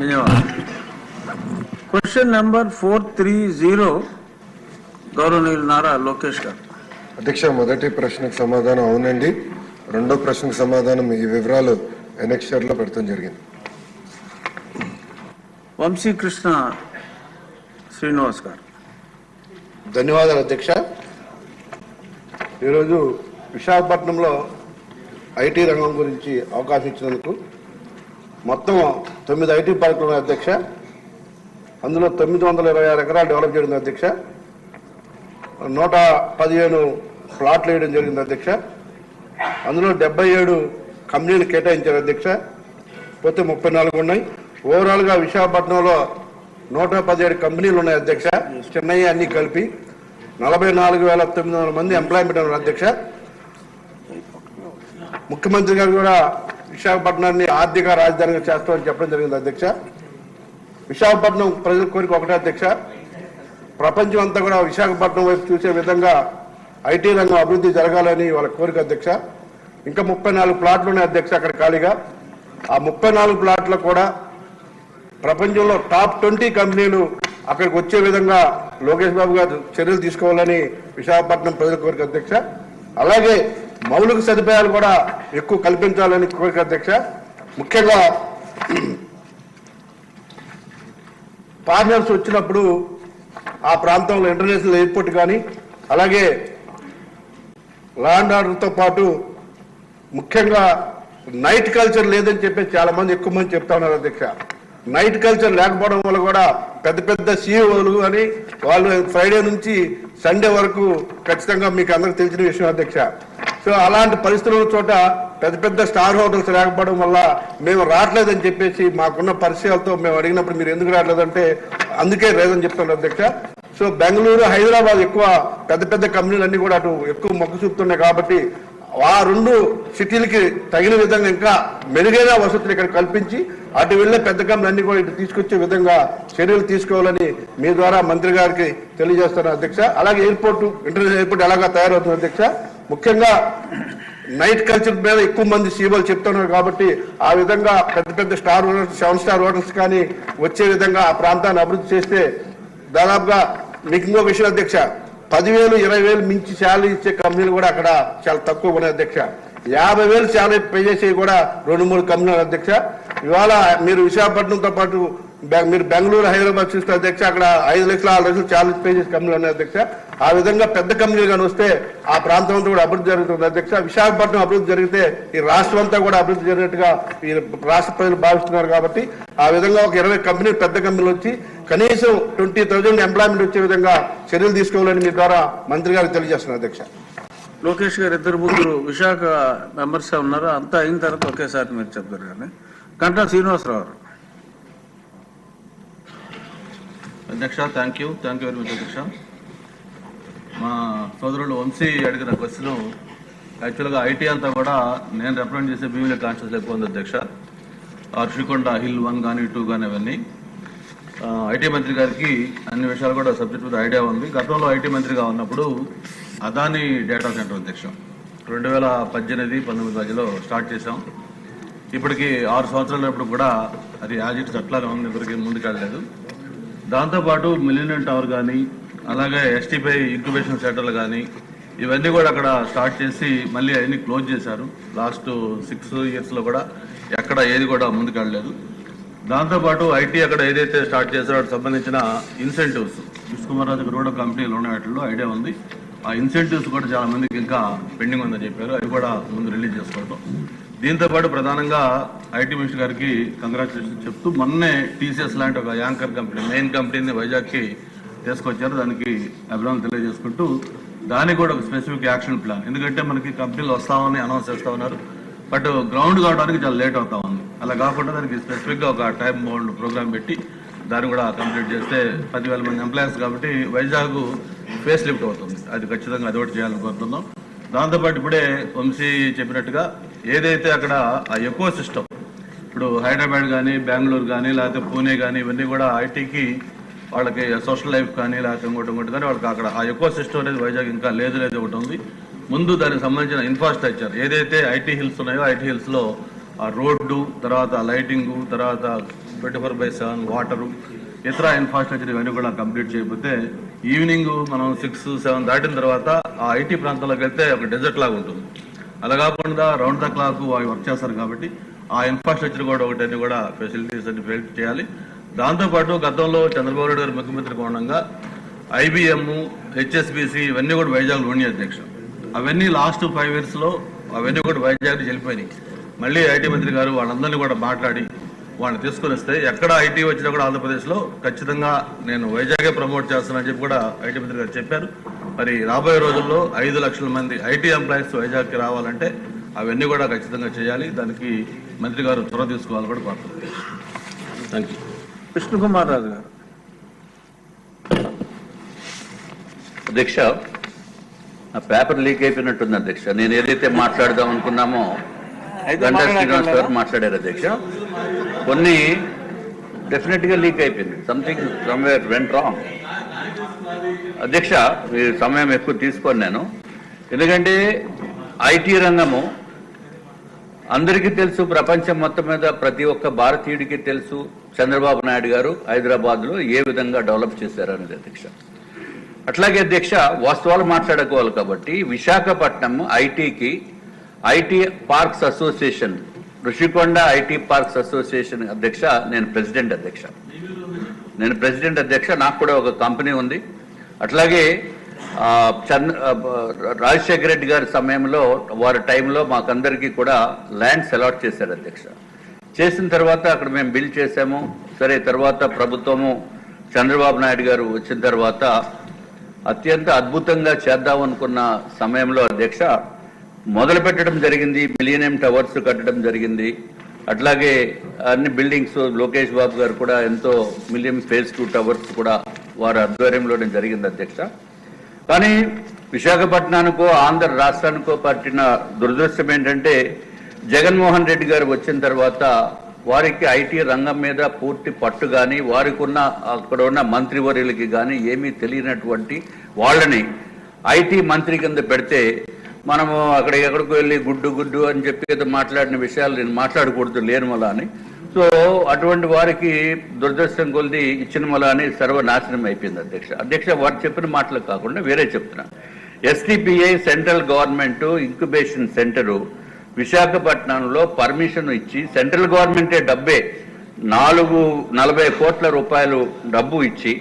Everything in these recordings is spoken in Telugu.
ధన్యవాదాలు. క్వశ్చన్ నెంబర్ 430 గౌరవనీయులు నారా లోకేష్ గారు. అధ్యక్ష, మొదటి ప్రశ్నకు సమాధానం అవునండి. రెండో ప్రశ్నకు సమాధానం ఈ వివరాలు ఎనెక్స్చర్ లో పెడతాం జరిగింది. వంశీకృష్ణ శ్రీనివాస్ గారు. ధన్యవాదాలు అధ్యక్ష. ఈరోజు విశాఖపట్నంలో ఐటీ రంగం గురించి అవకాశం ఇచ్చినందుకు మొత్తం 9 ఐటీ పార్కులు ఉన్నాయి అధ్యక్ష. అందులో 926 ఎకరాలు డెవలప్ చేయడం అధ్యక్ష. 115 ప్లాట్లు వేయడం జరిగింది అధ్యక్ష. అందులో 77 కంపెనీలు కేటాయించారు అధ్యక్ష. పోతే 34 ఉన్నాయి. ఓవరాల్గా విశాఖపట్నంలో 117 కంపెనీలు ఉన్నాయి అధ్యక్ష. చెన్నై అన్ని కలిపి 44,900 మంది ఎంప్లాయ్మెంట్ ఉన్నారు అధ్యక్ష. ముఖ్యమంత్రి గారు కూడా విశాఖపట్నాన్ని ఆర్థిక రాజధానిగా చేస్తామని చెప్పడం జరిగింది అధ్యక్ష. విశాఖపట్నం ప్రజల కోరిక ఒకటే అధ్యక్ష, ప్రపంచం అంతా కూడా విశాఖపట్నం వైపు చూసే విధంగా ఐటీ రంగం అభివృద్ధి జరగాలని వాళ్ళ కోరిక అధ్యక్ష. ఇంకా 34 ప్లాట్లు ఉన్నాయి అధ్యక్ష అక్కడ ఖాళీగా. ఆ 34 ప్లాట్లు కూడా ప్రపంచంలో టాప్ 20 కంపెనీలు అక్కడికి వచ్చే విధంగా లోకేష్ బాబు గారు చర్యలు తీసుకోవాలని విశాఖపట్నం ప్రజల కోరిక అధ్యక్ష. అలాగే మౌలిక సదుపాయాలు కూడా ఎక్కువ కల్పించాలని కోరిక అధ్యక్ష. ముఖ్యంగా పార్ట్నర్స్ వచ్చినప్పుడు ఆ ప్రాంతంలో ఇంటర్నేషనల్ ఎయిర్పోర్ట్ కానీ అలాగే లా అండ్ ఆర్డర్తో పాటు ముఖ్యంగా నైట్ కల్చర్ లేదని చెప్పి చాలా మంది ఎక్కువ మంది చెప్తా ఉన్నారు అధ్యక్ష. నైట్ కల్చర్ లేకపోవడం వల్ల కూడా పెద్ద పెద్ద సీఈఓలు అని వాళ్ళు ఫ్రైడే నుంచి సండే వరకు ఖచ్చితంగా మీకు అందరికి తెలిసిన విషయం అధ్యక్ష. సో అలాంటి పరిస్థితుల చోట పెద్ద పెద్ద స్టార్ హోటల్స్ లేకపోవడం వల్ల మేము రావట్లేదని చెప్పేసి మాకున్న పరిచయాలతో మేము అడిగినప్పుడు మీరు ఎందుకు రావట్లేదంటే అందుకే లేదని చెప్తున్నారు అధ్యక్ష. సో బెంగళూరు, హైదరాబాద్ ఎక్కువ పెద్ద పెద్ద కంపెనీలు అన్ని కూడా అటు ఎక్కువ మొగ్గు చూపుతున్నాయి కాబట్టి ఆ 2 సిటీలకి తగిన విధంగా ఇంకా మెరుగైన వసతులు ఇక్కడ కల్పించి అటు వెళ్లే పెద్ద కంపెనీలు అన్ని కూడా ఇటు తీసుకొచ్చే విధంగా చర్యలు తీసుకోవాలని మీ ద్వారా మంత్రి గారికి తెలియజేస్తాను అధ్యక్ష. అలాగే ఎయిర్పోర్టు, ఇంటర్నేషనల్ ఎయిర్పోర్ట్ ఎలాగా తయారవుతుంది అధ్యక్ష. ముఖ్యంగా నైట్ కల్చర్ మీద ఎక్కువ మంది సీఈఓలు చెప్తున్నారు కాబట్టి ఆ విధంగా పెద్ద పెద్ద స్టార్ హోటల్స్, 7 స్టార్ హోటల్స్ కానీ వచ్చే విధంగా ఆ ప్రాంతాన్ని అభివృద్ధి చేస్తే దాదాపుగా మీకు ఇంకొక విషయం అధ్యక్ష, 10,000, 20,000 మించి శాలరీ ఇచ్చే కంపెనీలు కూడా అక్కడ చాలా తక్కువ ఉన్నాయి అధ్యక్ష. 50,000 శాలరీ పే చేసేవి కూడా 2-3 కంపెనీలు అధ్యక్ష. ఇవాళ మీరు విశాఖపట్నంతో పాటు మీరు బెంగళూరు, హైదరాబాద్ చూస్తే అధ్యక్ష అక్కడ 5 లక్షలు 6 లక్షలు శాలరీ పే చేసే కంపెనీలు ఉన్నాయి అధ్యక్ష. ఆ విధంగా పెద్ద కంపెనీలు కానీ వస్తే ఆ ప్రాంతం అంతా కూడా అభివృద్ధి జరుగుతుంది అధ్యక్ష. విశాఖపట్నం అభివృద్ధి జరిగితే ఈ రాష్ట్రం అంతా కూడా అభివృద్ధి జరిగినట్టుగా ఈ రాష్ట్ర ప్రజలు భావిస్తున్నారు కాబట్టి ఆ విధంగా ఒక 20 కంపెనీలు, పెద్ద కంపెనీలు వచ్చి కనీసం 20,000 ఎంప్లాయ్మెంట్ వచ్చే విధంగా చర్యలు తీసుకోవాలని మీ ద్వారా మంత్రి గారికి తెలియజేస్తున్నారు అధ్యక్ష. లోకేష్ గారు 2 విశాఖ మెంబర్స్ ఉన్నారు. అంతా అయిన తర్వాత ఒకేసారి మీరు చెప్తారు కానీ గంటా శ్రీనివాసరావు గారు. అధ్యక్ష, థ్యాంక్ యూ వెరీ మచ్ అధ్యక్ష. మా సోదరుడు వంశీ అడిగిన క్వశ్చన్ యాక్చువల్గా ఐటీ అంతా కూడా నేను రిప్రజెంట్ చేసే భీమిలీ కాన్స్టిట్యూన్సీ ఎక్కువ ఉంది అధ్యక్ష. శ్రీకొండ హిల్ 1 కానీ 2 కానీ అవన్నీ ఐటీ మంత్రి గారికి అన్ని విషయాలు కూడా సబ్జెక్ట్ మీద ఐడియా ఉంది. గతంలో ఐటీ మంత్రిగా ఉన్నప్పుడు అదాని డేటా సెంటర్ అధ్యక్ష 2018-19 మధ్యలో స్టార్ట్ చేశాం. ఇప్పటికి 6 సంవత్సరాలప్పుడు కూడా అది యాజ్ ఇట్ అట్లానే ఉంది, ఇప్పటికీ ముందుకెళ్ళలేదు. దాంతోపాటు మిలీనియం టవర్ కానీ అలాగే ఎస్టీపై ఇంక్యుబేషన్ సెంటర్లు కానీ ఇవన్నీ కూడా అక్కడ స్టార్ట్ చేసి మళ్ళీ అవన్నీ క్లోజ్ చేశారు. లాస్ట్ 6 ఇయర్స్లో కూడా ఎక్కడ ఏది కూడా ముందుకెళ్ళలేదు. దాంతోపాటు ఐటీ అక్కడ ఏదైతే స్టార్ట్ చేశారో వాటికి సంబంధించిన ఇన్సెంటివ్స్ విష్ణుకుమార్ కూడా కంపెనీలు ఉన్న వాటిల్లో ఐడియా ఉంది. ఆ ఇన్సెంటివ్స్ కూడా చాలా మందికి ఇంకా పెండింగ్ ఉందని చెప్పారు. అవి కూడా ముందు రిలీజ్ చేసుకోవడం. దీంతోపాటు ప్రధానంగా ఐటీ మినిస్టర్ గారికి కంగ్రాచులేషన్ చెప్తూ మొన్నే టీసీఎస్ లాంటి ఒక యాంకర్ కంపెనీ, మెయిన్ కంపెనీని వైజాగ్కి తీసుకొచ్చారు. దానికి అభినందనలు తెలియజేసుకుంటూ దానికి కూడా ఒక స్పెసిఫిక్ యాక్షన్ ప్లాన్, ఎందుకంటే మనకి కంపెనీలు వస్తామని అనౌన్స్ చేస్తూ ఉన్నారు, బట్ గ్రౌండ్ కావడానికి చాలా లేట్ అవుతా ఉంది. అలా కాకుండా దానికి స్పెసిఫిక్గా ఒక టైం బౌండ్ ప్రోగ్రామ్ పెట్టి దాన్ని కూడా కంప్లీట్ చేస్తే 10,000 మంది ఎంప్లాయీస్ కాబట్టి వైజాగ్ ఫేస్ లిఫ్ట్ అవుతుంది. అది ఖచ్చితంగా అది ఒకటి చేయాలని కోరుతున్నాం. దాంతోపాటు ఇప్పుడే వంశీ చెప్పినట్టుగా ఏదైతే అక్కడ ఆ ఎకో సిస్టమ్, ఇప్పుడు హైదరాబాద్ కానీ బెంగళూరు కానీ లేకపోతే పూణే కానీ ఇవన్నీ కూడా ఐటీకి వాళ్ళకి సోషల్ లైఫ్ కానీ లేకపోతే ఇంకోటి కానీ వాళ్ళకి అక్కడ ఆ ఎకో సిస్టమ్ అనేది వైజాగ్ ఇంకా లేదు ఒకటి ఉంది. ముందు దానికి సంబంధించిన ఇన్ఫ్రాస్ట్రక్చర్ ఏదైతే ఐటీ హిల్స్ ఉన్నాయో ఐటీ హిల్స్లో ఆ రోడ్డు, తర్వాత లైటింగు, తర్వాత 24/7 వాటరు, ఇతర ఇన్ఫ్రాస్ట్రక్చర్ ఇవన్నీ కూడా కంప్లీట్ చేయకపోతే ఈవినింగ్ మనం 6-7 దాటిన తర్వాత ఆ ఐటీ ప్రాంతాల్లోకి వెళ్తే ఒక డెజర్ట్ లాగా ఉంటుంది. అలా కాకుండా రౌండ్ ద క్లాక్ వర్క్ చేస్తారు కాబట్టి ఆ ఇన్ఫ్రాస్ట్రక్చర్ కూడా ఒకటి కూడా ఫెసిలిటీస్ అన్ని బిల్డ్ చేయాలి. దాంతోపాటు గతంలో చంద్రబాబు నాయుడు గారు ముఖ్యమంత్రిగా ఉండగా IBM, HSBC ఇవన్నీ కూడా వైజాగ్లో ఉన్నాయి అధ్యక్ష. అవన్నీ లాస్ట్ 5 years అవన్నీ కూడా వైజాగ్ వెళ్ళిపోయినాయి. మళ్ళీ ఐటీ మంత్రి గారు వాళ్ళందరినీ కూడా మాట్లాడి వాళ్ళని తీసుకొని వస్తే ఎక్కడ ఐటీ వచ్చినా కూడా ఆంధ్రప్రదేశ్లో ఖచ్చితంగా నేను వైజాగే ప్రమోట్ చేస్తానని చెప్పి కూడా ఐటీ మంత్రి గారు చెప్పారు. మరి రాబోయే రోజుల్లో 5 లక్షల మంది ఐటీ ఎంప్లాయీస్ వైజాగ్కి రావాలంటే అవన్నీ కూడా ఖచ్చితంగా చేయాలి. దానికి మంత్రి గారు చొరవ తీసుకోవాలని కూడా కోరుతున్నాను. Thank you. విష్ణుకుమార్ రాజు గారు. అధ్యక్ష, ఆ పేపర్ లీక్ అయిపోయినట్టుంది అధ్యక్ష. నేను ఏదైతే మాట్లాడదాం అనుకున్నామో గంటా శ్రీనివాస్ గారు మాట్లాడారు అధ్యక్ష. కొన్ని డెఫినెట్ గా లీక్ అయిపోయింది. సంథింగ్ సమ్వేర్ వెంట్ రాంగ్ అధ్యక్ష. ఈ సమయం ఎక్కువ తీసుకోను నేను, ఎందుకంటే ఐటీ రంగము అందరికీ తెలుసు, ప్రపంచం మొత్తం మీద ప్రతి ఒక్క భారతీయుడికి తెలుసు చంద్రబాబు నాయుడు గారు హైదరాబాద్ లో ఏ విధంగా డెవలప్ చేశారనేది అధ్యక్ష. అట్లాగే అధ్యక్ష, వాస్తవాలు మాట్లాడుకోవాలి కాబట్టి Visakhapatnam IT parks association, Rushikonda IT parks association అధ్యక్ష నేను ప్రెసిడెంట్ అధ్యక్ష. నాకు కూడా ఒక కంపెనీ ఉంది. అట్లాగే రాజశేఖర రెడ్డి గారి సమయంలో వారి టైంలో మాకందరికీ కూడా ల్యాండ్స్ అలాట్ చేశారు అధ్యక్ష. చేసిన తర్వాత అక్కడ మేము బిల్ చేశాము. సరే, తర్వాత ప్రభుత్వము చంద్రబాబు నాయుడు గారు వచ్చిన తర్వాత అత్యంత అద్భుతంగా చేద్దాం అనుకున్న సమయంలో అధ్యక్ష మొదలు పెట్టడం జరిగింది. మిలీనియం టవర్స్ కట్టడం జరిగింది. అట్లాగే అన్ని బిల్డింగ్స్ లోకేష్ బాబు గారు కూడా ఎంతో మిలియం ఫేజ్ 2 టవర్స్ కూడా వారి ఆధ్వర్యంలోనే జరిగింది అధ్యక్ష. కానీ విశాఖపట్నానికో ఆంధ్ర రాష్ట్రానికో పట్టిన దురదృష్టం ఏంటంటే జగన్మోహన్ రెడ్డి గారు వచ్చిన తర్వాత వారికి ఐటీ రంగం మీద పూర్తి పట్టు కానీ వారికి ఉన్న అక్కడ ఉన్న మంత్రివర్యులకి కానీ ఏమీ తెలియనటువంటి వాళ్ళని ఐటీ మంత్రి కింద పెడితే మనము అక్కడ ఎక్కడికి వెళ్ళి గుడ్డు అని చెప్పి ఏదో మాట్లాడిన విషయాలు నేను మాట్లాడకూడదు లేని మళ్ళా అని. సో అటువంటి వారికి దురదృష్టం కొలిది ఇచ్చిన మళ్ళా అని సర్వనాశనం అయిపోయింది అధ్యక్ష. వారు చెప్పిన మాటలు కాకుండా వేరే చెప్తున్నా. STPI central government incubation centre విశాఖపట్నంలో పర్మిషన్ ఇచ్చి సెంట్రల్ గవర్నమెంటే డబ్బే 440 కోట్ల రూపాయలు డబ్బు ఇచ్చి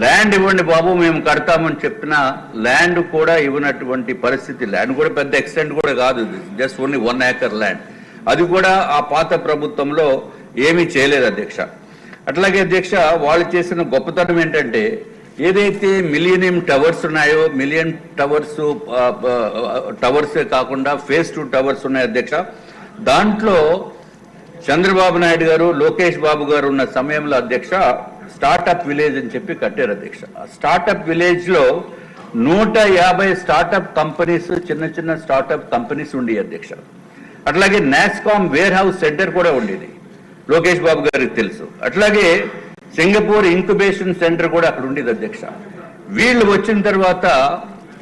ల్యాండ్ ఇవ్వండి బాబు మేము కడతామని చెప్పిన ల్యాండ్ కూడా ఇవ్వనటువంటి పరిస్థితి. ల్యాండ్ కూడా పెద్ద ఎక్స్టెంట్ కూడా కాదు, జస్ట్ ఓన్లీ 1 acre ల్యాండ్. అది కూడా ఆ పాత ప్రభుత్వంలో ఏమీ చేయలేదు అధ్యక్ష. అట్లాగే అధ్యక్ష, వాళ్ళు చేసిన గొప్పతనం ఏంటంటే ఏదైతే మిలీనియం టవర్స్ ఉన్నాయో, మిలియన్ టవర్సే కాకుండా ఫేజ్ 2 టవర్స్ ఉన్నాయి అధ్యక్ష. దాంట్లో చంద్రబాబు నాయుడు గారు లోకేష్ బాబు గారు ఉన్న సమయంలో అధ్యక్ష స్టార్టప్ విలేజ్ అని చెప్పి కట్టారు అధ్యక్ష. ఆ స్టార్టప్ విలేజ్ లో 150 స్టార్టప్ కంపెనీస్, చిన్న స్టార్టప్ కంపెనీస్ ఉండి అధ్యక్ష. అట్లాగే నాస్కామ్ వేర్ హౌస్ సెంటర్ కూడా ఉండేది, లోకేష్ బాబు గారికి తెలుసు. అట్లాగే సింగపూర్ ఇంక్యుబేషన్ సెంటర్ కూడా అక్కడ ఉండేది అధ్యక్ష. వీళ్ళు వచ్చిన తర్వాత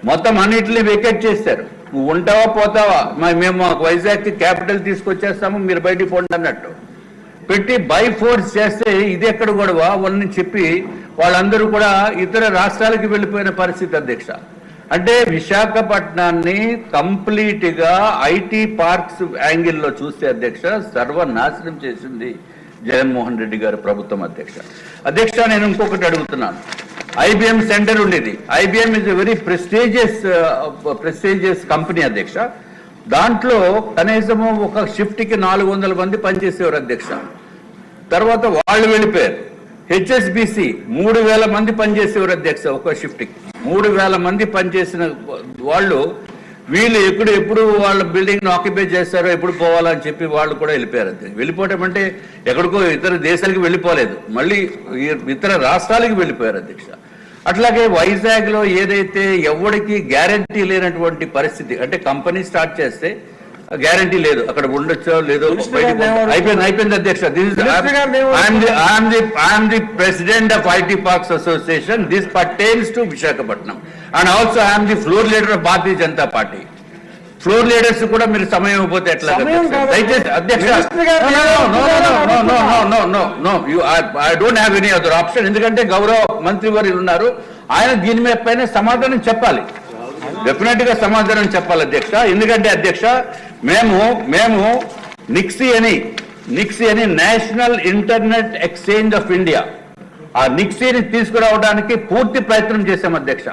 మొత్తం అన్నిటిని వెకేట్ చేశారు. నువ్వు ఉంటావా పోతావా, మేము మాకు వైజాగ్కి క్యాపిటల్ తీసుకొచ్చేస్తాము, మీరు బయటికి పోండి అన్నట్టు పెట్టి బై ఫోర్స్ చేస్తే ఇది ఎక్కడ గొడవ అని చెప్పి వాళ్ళందరూ కూడా ఇతర రాష్ట్రాలకు వెళ్ళిపోయిన పరిస్థితి అధ్యక్ష. అంటే విశాఖపట్నాన్ని కంప్లీట్ గా ఐటీ పార్క్స్ యాంగిల్లో చూస్తే అధ్యక్ష సర్వనాశనం చేసింది జగన్మోహన్ రెడ్డి గారి ప్రభుత్వం అధ్యక్ష. నేను ఇంకొకటి అడుగుతున్నాను. IBM సెంటర్ ఉండేది. IBM is a very prestigious company అధ్యక్ష. దాంట్లో కనీసము ఒక షిఫ్ట్ కి 400 మంది పనిచేసేవారు అధ్యక్ష. తర్వాత వాళ్ళు వెళ్ళిపోయారు. HSBC 3000 మంది పనిచేసేవారు అధ్యక్ష. ఒక షిఫ్ట్ కి 3000 మంది పనిచేసిన వాళ్ళు వీళ్ళు ఎప్పుడు వాళ్ళ బిల్డింగ్ ను ఆక్యుపై చేస్తారో ఎప్పుడు పోవాలని చెప్పి వాళ్ళు కూడా వెళ్ళిపోయారు అధ్యక్ష. వెళ్ళిపోవటం అంటే ఎక్కడికో ఇతర దేశాలకు వెళ్ళిపోలేదు, మళ్ళీ ఇతర రాష్ట్రాలకు వెళ్ళిపోయారు అధ్యక్ష. అట్లాగే వైజాగ్ లో ఏదైతే ఎవరికి గ్యారంటీ లేనటువంటి పరిస్థితి, అంటే కంపెనీ స్టార్ట్ చేస్తే గ్యారంటీ లేదు అక్కడ ఉండొచ్చో లేదో, అయిపోయింది అధ్యక్ష. I'm the president of IT parks association. This pertains to Visakhapatnam and also I'm the floor leader of Bharatiya Janata party. Floor leaders కూడా మీరు సమయం ఇవ్వకపోతే ఎట్లా సమయం అధ్యక్ష? కాదు. దయచేసి అధ్యక్ష మినిస్టర్ గారు I don't have any other option. ఎందుకంటే గౌరవ మంత్రి వారు ఉన్నారు, ఆయన దీని మీద పైన సమాధానం చెప్పాలి, డెఫినెట్ గా సమాధానం చెప్పాలి అధ్యక్ష. ఎందుకంటే అధ్యక్ష మేము నిక్సీ అని national internet exchange of India, ఆ నిక్సీని తీసుకురావడానికి పూర్తి ప్రయత్నం చేశాం అధ్యక్ష.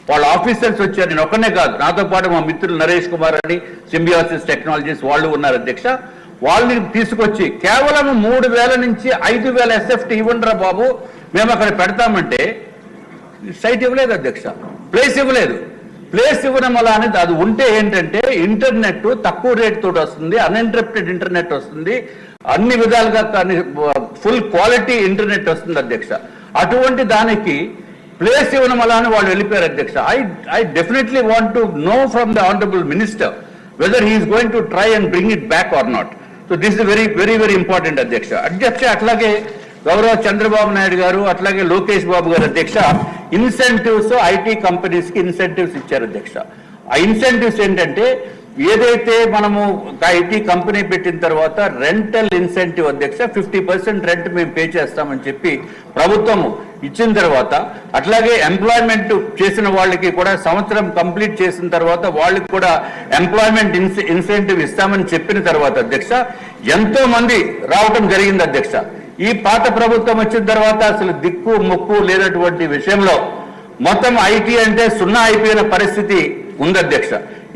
వాళ్ళ ఆఫీసర్స్ వచ్చారు, నేను ఒక్కనే కాదు, నాతో పాటు మా మిత్రులు నరేష్ కుమార్ అని సింబియాసిస్ టెక్నాలజీస్ వాళ్ళు ఉన్నారు అధ్యక్ష. వాళ్ళని తీసుకొచ్చి కేవలం 3,000 నుంచి 5,000 SFT ఇవ్వండిరా బాబు, మేము అక్కడ పెడతామంటే సైట్ ఇవ్వలేదు అధ్యక్ష, ప్లేస్ ఇవ్వలేదు. ప్లేస్ ఇవ్వడం వల్ల అనేది అది ఉంటే ఏంటంటే ఇంటర్నెట్ తక్కువ రేట్ తోటి వస్తుంది, అన్ఇంటరప్టెడ్ ఇంటర్నెట్ వస్తుంది, అన్ని విధాలుగా కానీ ఫుల్ క్వాలిటీ ఇంటర్నెట్ వస్తుంది అధ్యక్ష. అటువంటి దానికి ప్లేస్ ఇవ్వడం వల్ల అని వాళ్ళు వెళ్ళిపోయారు అధ్యక్ష. I definitely want to know from the honourable minister whether he is going to try and bring it back or not. So this is very very very important అధ్యక్ష. అట్లాగే గౌరవ చంద్రబాబు నాయుడు గారు అట్లాగే లోకేష్ బాబు గారు అధ్యక్ష ఇన్సెంటివ్స్ ఐటీ కంపెనీస్ కి ఇన్సెంటివ్స్ ఇచ్చారు అధ్యక్ష. ఆ ఇన్సెంటివ్స్ ఏంటంటే ఏదైతే మనము ఐటీ కంపెనీ పెట్టిన తర్వాత రెంటల్ ఇన్సెంటివ్ అధ్యక్ష 50% రెంట్ మేము పే చేస్తామని చెప్పి ప్రభుత్వం ఇచ్చిన తర్వాత, అట్లాగే ఎంప్లాయ్మెంట్ చేసిన వాళ్ళకి కూడా సంవత్సరం కంప్లీట్ చేసిన తర్వాత వాళ్ళకి కూడా ఎంప్లాయ్మెంట్ ఇన్సెంటివ్ ఇస్తామని చెప్పిన తర్వాత అధ్యక్ష ఎంతో మంది రావటం జరిగింది అధ్యక్ష. ఈ పాత ప్రభుత్వం వచ్చిన తర్వాత అసలు దిక్కు మొక్కు లేనటువంటి విషయంలో మొత్తం ఐటీ అంటే 0 అయిపోయిన పరిస్థితి ఉంది అధ్యక్ష.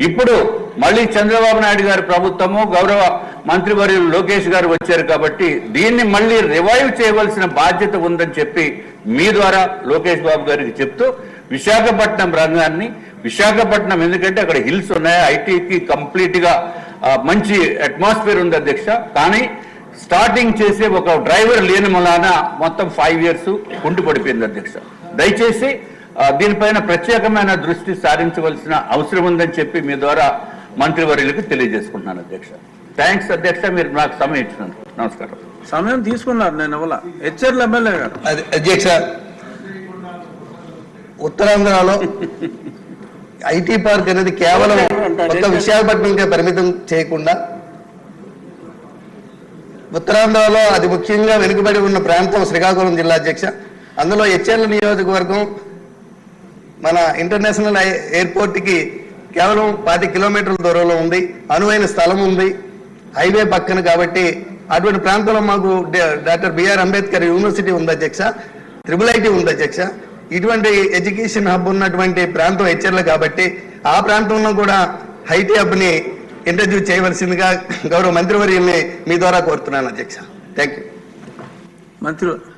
ఇప్పుడు మళ్ళీ చంద్రబాబు నాయుడు గారి ప్రభుత్వము గౌరవ మంత్రివర్యులు లోకేష్ గారు వచ్చారు కాబట్టి దీన్ని మళ్ళీ రివైవ్ చేయవలసిన బాధ్యత ఉందని చెప్పి మీ ద్వారా లోకేష్ బాబు గారికి చెప్తూ విశాఖపట్నం రంగాన్ని, విశాఖపట్నం ఎందుకంటే అక్కడ హిల్స్ ఉన్నాయి, ఐటీకి కంప్లీట్ గా మంచి అట్మాస్ఫియర్ ఉంది అధ్యక్ష. కానీ స్టార్టింగ్ చేసే ఒక డ్రైవర్ లేని వలన మొత్తం 5 years కుంటుపడిపోయింది అధ్యక్ష. దయచేసి దీనిపైన ప్రత్యేకమైన దృష్టి సారించవలసిన అవసరం ఉందని చెప్పి మీ ద్వారా మంత్రివర్యులకు తెలియజేసుకుంటున్నాను అధ్యక్ష. థ్యాంక్స్ అధ్యక్ష, మీరు నాకు సమయం ఇచ్చినందుకు. నమస్కారం. సమయం తీసుకున్నారు, నేను ఇవ్వాల. హెచ్ఆర్ల ఎమ్మెల్యే గారు. అధ్యక్ష, ఉత్తరాంధ్రలో ఐటీ పార్క్ అనేది కేవలం ఒక్క విశాఖపట్నంకే పరిమితం చేయకుండా ఉత్తరాంధ్రలో అది ముఖ్యంగా వెనుకబడి ఉన్న ప్రాంతం శ్రీకాకుళం జిల్లా అధ్యక్ష. అందులో హెచ్ఎల్ నియోజకవర్గం మన ఇంటర్నేషనల్ ఎయిర్పోర్ట్కి కేవలం 50 kilometers దూరంలో ఉంది, అనువైన స్థలం ఉంది, హైవే పక్కన. కాబట్టి అటువంటి ప్రాంతంలో మాకు డాక్టర్ బిఆర్ అంబేద్కర్ యూనివర్సిటీ ఉంది అధ్యక్ష, IIIT ఉంది అధ్యక్ష. ఇటువంటి ఎడ్యుకేషన్ హబ్ ఉన్నటువంటి ప్రాంతం హెచ్ఎల్ కాబట్టి ఆ ప్రాంతంలో కూడా ఐటీ హబ్ని ఇంట్రడ్యూస్ చేయవలసిందిగా గౌరవ మంత్రివర్యుల్ని మీ ద్వారా కోరుతున్నాను అధ్యక్ష. Thank you. మంత్రి